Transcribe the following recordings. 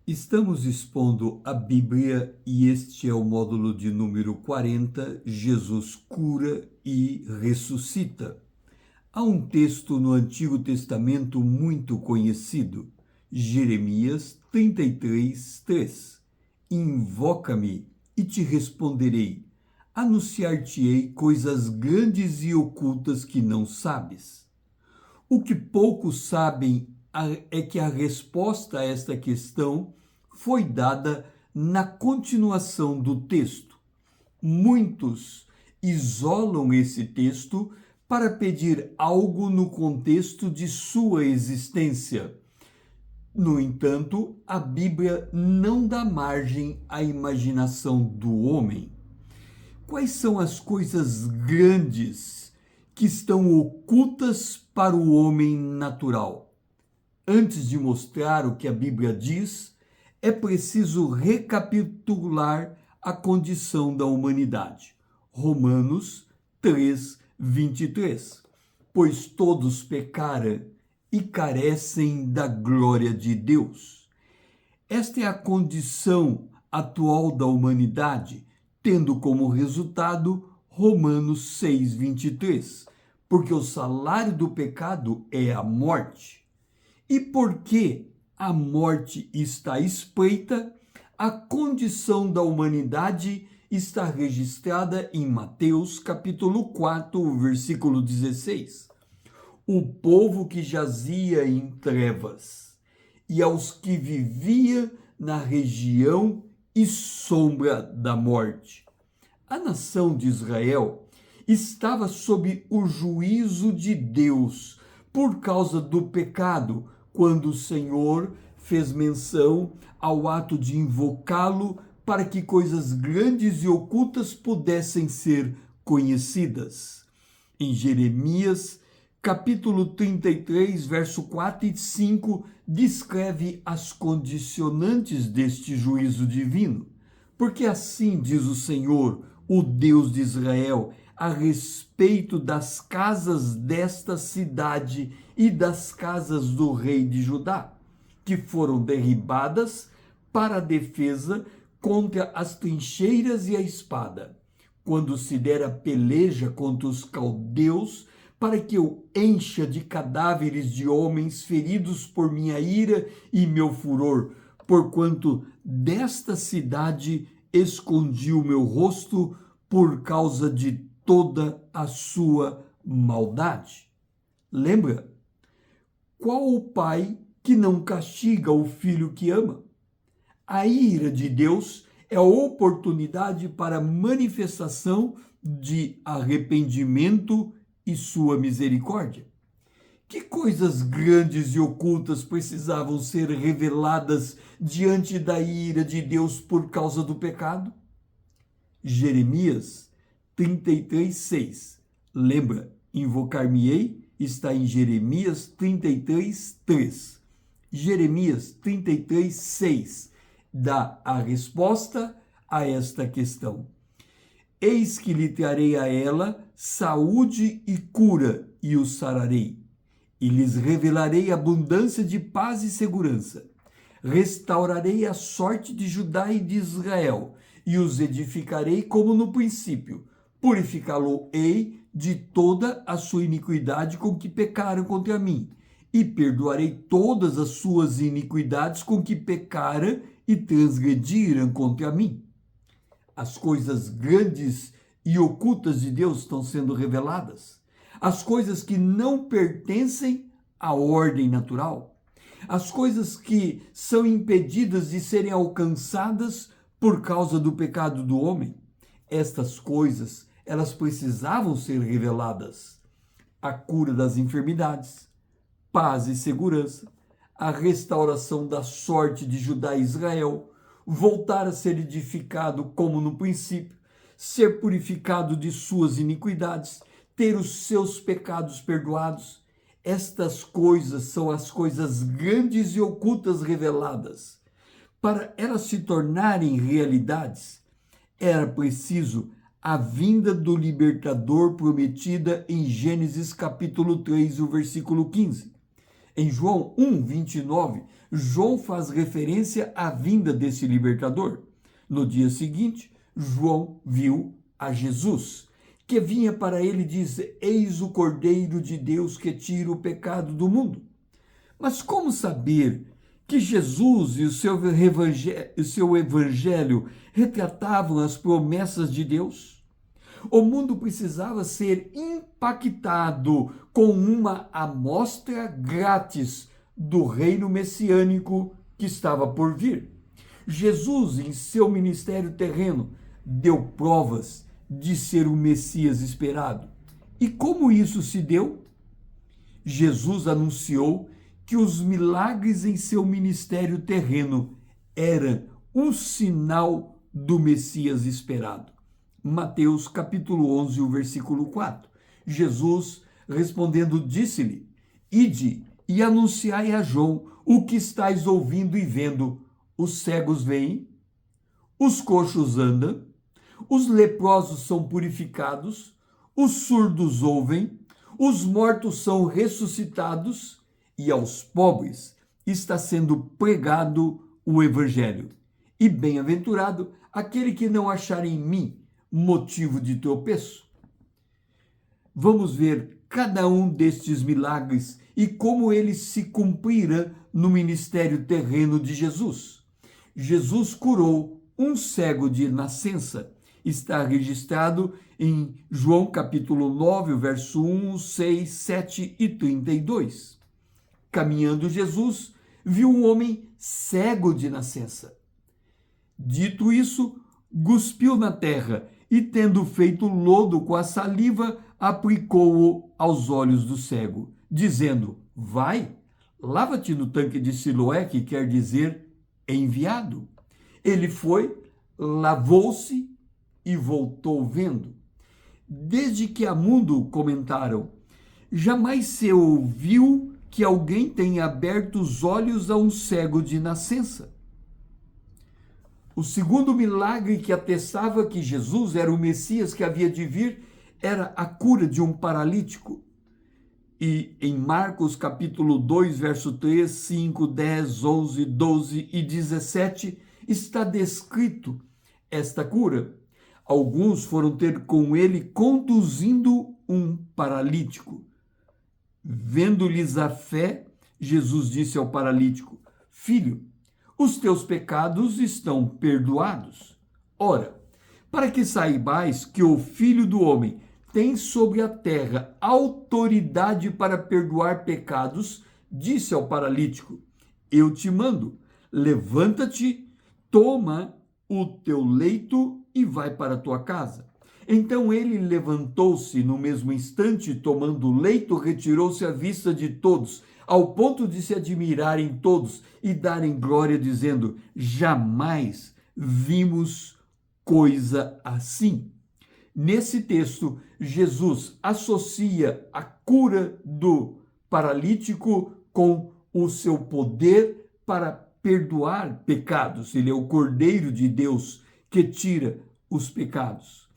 Estamos expondo a Bíblia e este é o módulo de número 40, Jesus cura e ressuscita. Há um texto no Antigo Testamento muito conhecido, Jeremias 33, 3. Invoca-me e te responderei, anunciar-te-ei coisas grandes e ocultas que não sabes. O que poucos sabem é que a resposta a esta questão foi dada na continuação do texto. Muitos isolam esse texto para pedir algo no contexto de sua existência. No entanto, a Bíblia não dá margem à imaginação do homem. Quais são as coisas grandes que estão ocultas para o homem natural? Antes de mostrar o que a Bíblia diz, é preciso recapitular a condição da humanidade. Romanos 3, 23. Pois todos pecaram e carecem da glória de Deus. Esta é a condição atual da humanidade, tendo como resultado Romanos 6, 23. Porque o salário do pecado é a morte. E porque a morte está espreita, a condição da humanidade está registrada em Mateus capítulo 4, versículo 16. O povo que jazia em trevas e aos que vivia na região e sombra da morte. A nação de Israel estava sob o juízo de Deus por causa do pecado, quando o Senhor fez menção ao ato de invocá-lo para que coisas grandes e ocultas pudessem ser conhecidas. Em Jeremias, capítulo 33, verso 4 e 5, descreve as condicionantes deste juízo divino. Porque assim diz o Senhor, o Deus de Israel, a respeito das casas desta cidade e das casas do rei de Judá, que foram derribadas para a defesa contra as trincheiras e a espada, quando se dera peleja contra os caldeus, para que eu encha de cadáveres de homens feridos por minha ira e meu furor, porquanto desta cidade escondi o meu rosto por causa de toda a sua maldade. Lembra? Qual o pai que não castiga o filho que ama? A ira de Deus é a oportunidade para manifestação de arrependimento e sua misericórdia. Que coisas grandes e ocultas precisavam ser reveladas diante da ira de Deus por causa do pecado? Jeremias 33, 6. Lembra, invocar-me-ei está em Jeremias 33, 3. Jeremias 33, 6 dá a resposta a esta questão. Eis que lhe trarei a ela saúde e cura, e os sararei. E lhes revelarei abundância de paz e segurança. Restaurarei a sorte de Judá e de Israel, e os edificarei como no princípio. Purificá-lo-ei de toda a sua iniquidade com que pecaram contra mim, e perdoarei todas as suas iniquidades com que pecaram e transgrediram contra mim. As coisas grandes e ocultas de Deus estão sendo reveladas. As coisas que não pertencem à ordem natural. As coisas que são impedidas de serem alcançadas por causa do pecado do homem. Estas coisas, elas precisavam ser reveladas. A cura das enfermidades, paz e segurança, a restauração da sorte de Judá e Israel, voltar a ser edificado como no princípio, ser purificado de suas iniquidades, ter os seus pecados perdoados. Estas coisas são as coisas grandes e ocultas reveladas. Para elas se tornarem realidades, era preciso a vinda do libertador prometida em Gênesis capítulo 3, o versículo 15. Em João 1:29, João faz referência à vinda desse libertador. No dia seguinte, João viu a Jesus, que vinha para ele e diz: Eis o Cordeiro de Deus que tira o pecado do mundo. Mas como saber que Jesus e o seu evangelho retratavam as promessas de Deus? O mundo precisava ser impactado com uma amostra grátis do reino messiânico que estava por vir. Jesus, em seu ministério terreno, deu provas de ser o Messias esperado. E como isso se deu? Jesus anunciou que os milagres em seu ministério terreno eram um sinal do Messias esperado. Mateus capítulo 11, o versículo 4. Jesus, respondendo, disse-lhe: Ide e anunciai a João o que estáis ouvindo e vendo. Os cegos veem, os coxos andam, os leprosos são purificados, os surdos ouvem, os mortos são ressuscitados e aos pobres está sendo pregado o evangelho. E bem-aventurado aquele que não achar em mim motivo de tropeço. Vamos ver cada um destes milagres e como eles se cumpriram no ministério terreno de Jesus. Jesus curou um cego de nascença. Está registrado em João capítulo 9, verso 1, 6, 7 e 32. Caminhando Jesus, viu um homem cego de nascença. Dito isso, cuspiu na terra e, tendo feito lodo com a saliva, aplicou-o aos olhos do cego, dizendo: Vai, lava-te no tanque de Siloé, que quer dizer enviado. Ele foi, lavou-se e voltou vendo. Desde que há mundo, comentaram, jamais se ouviu que alguém tenha aberto os olhos a um cego de nascença. O segundo milagre que atestava que Jesus era o Messias que havia de vir era a cura de um paralítico. E em Marcos capítulo 2, verso 3, 5, 10, 11, 12 e 17 está descrito esta cura. Alguns foram ter com ele conduzindo um paralítico. Vendo-lhes a fé, Jesus disse ao paralítico: Filho, os teus pecados estão perdoados. Ora, para que saibais que o Filho do Homem tem sobre a terra autoridade para perdoar pecados, disse ao paralítico: Eu te mando, levanta-te, toma o teu leito e vai para a tua casa. Então ele levantou-se no mesmo instante, tomando o leito, retirou-se à vista de todos, ao ponto de se admirarem todos e darem glória, dizendo: Jamais vimos coisa assim. Nesse texto, Jesus associa a cura do paralítico com o seu poder para perdoar pecados. Ele é o Cordeiro de Deus que tira os pecados.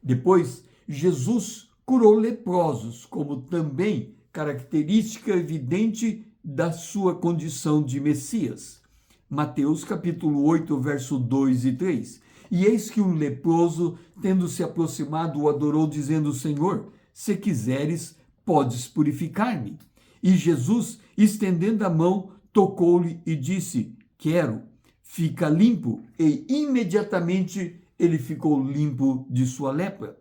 Depois, Jesus curou leprosos, como também característica evidente da sua condição de Messias. Mateus capítulo 8, verso 2 e 3. E eis que um leproso, tendo se aproximado, o adorou, dizendo: Senhor, se quiseres, podes purificar-me. E Jesus, estendendo a mão, tocou-lhe e disse: Quero, fica limpo. E imediatamente ele ficou limpo de sua lepra.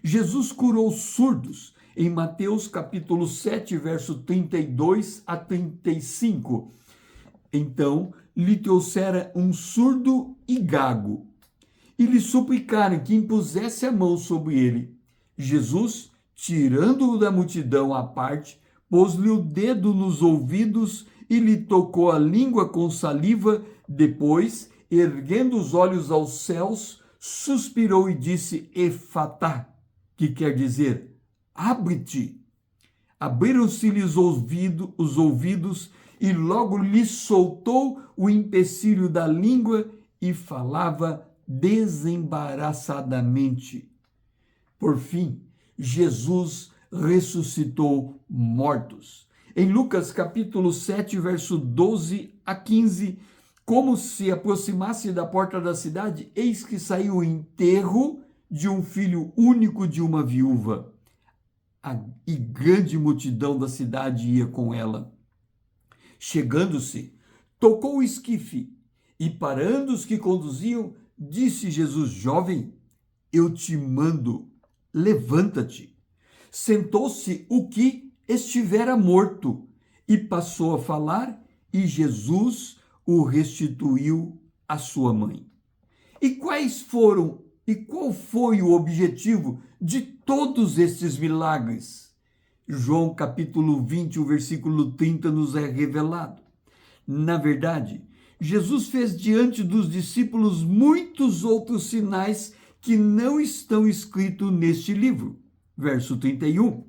Jesus curou surdos em Mateus capítulo 7, verso 32 a 35. Então lhe trouxera um surdo e gago, e lhe suplicaram que impusesse a mão sobre ele. Jesus, tirando-o da multidão à parte, pôs-lhe o dedo nos ouvidos e lhe tocou a língua com saliva. Depois, erguendo os olhos aos céus, suspirou e disse: Efatá, que quer dizer abre-te. Abriram-se-lhe os ouvidos e logo lhe soltou o empecilho da língua e falava desembaraçadamente. Por fim, Jesus ressuscitou mortos. Em Lucas capítulo 7, verso 12 a 15, como se aproximasse da porta da cidade, eis que saiu o enterro de um filho único de uma viúva. E grande multidão da cidade ia com ela. Chegando-se, tocou o esquife, e parando os que conduziam, disse Jesus: jovem, eu te mando, levanta-te. Sentou-se o que estivera morto, e passou a falar, e Jesus o restituiu à sua mãe. E qual foi o objetivo de todos estes milagres? João capítulo 20, o versículo 30 nos é revelado. Na verdade, Jesus fez diante dos discípulos muitos outros sinais que não estão escritos neste livro. Verso 31.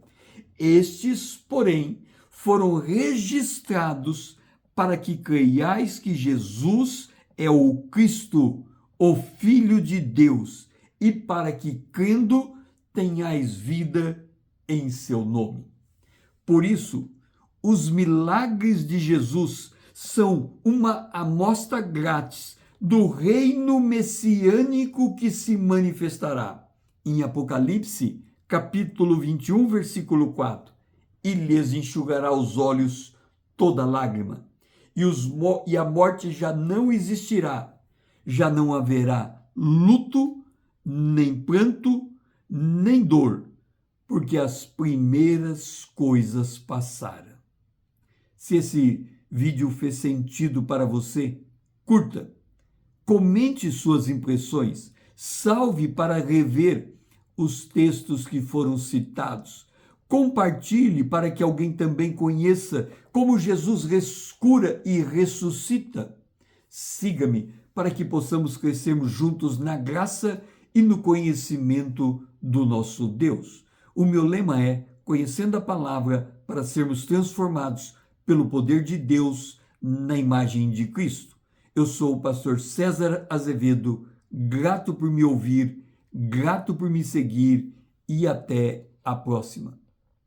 Estes, porém, foram registrados para que creiais que Jesus é o Cristo, o Filho de Deus, e para que, crendo, tenhais vida em seu nome. Por isso, os milagres de Jesus são uma amostra grátis do reino messiânico que se manifestará. Em Apocalipse, capítulo 21, versículo 4. E lhes enxugará os olhos toda lágrima, e a morte já não existirá, já não haverá luto, nem pranto, nem dor, porque as primeiras coisas passaram. Se esse vídeo fez sentido para você, curta, comente suas impressões, salve para rever os textos que foram citados, compartilhe para que alguém também conheça como Jesus cura e ressuscita. Siga-me para que possamos crescermos juntos na graça e no conhecimento do nosso Deus. O meu lema é: conhecendo a palavra para sermos transformados pelo poder de Deus na imagem de Cristo. Eu sou o pastor César Azevedo, grato por me ouvir, grato por me seguir e até a próxima.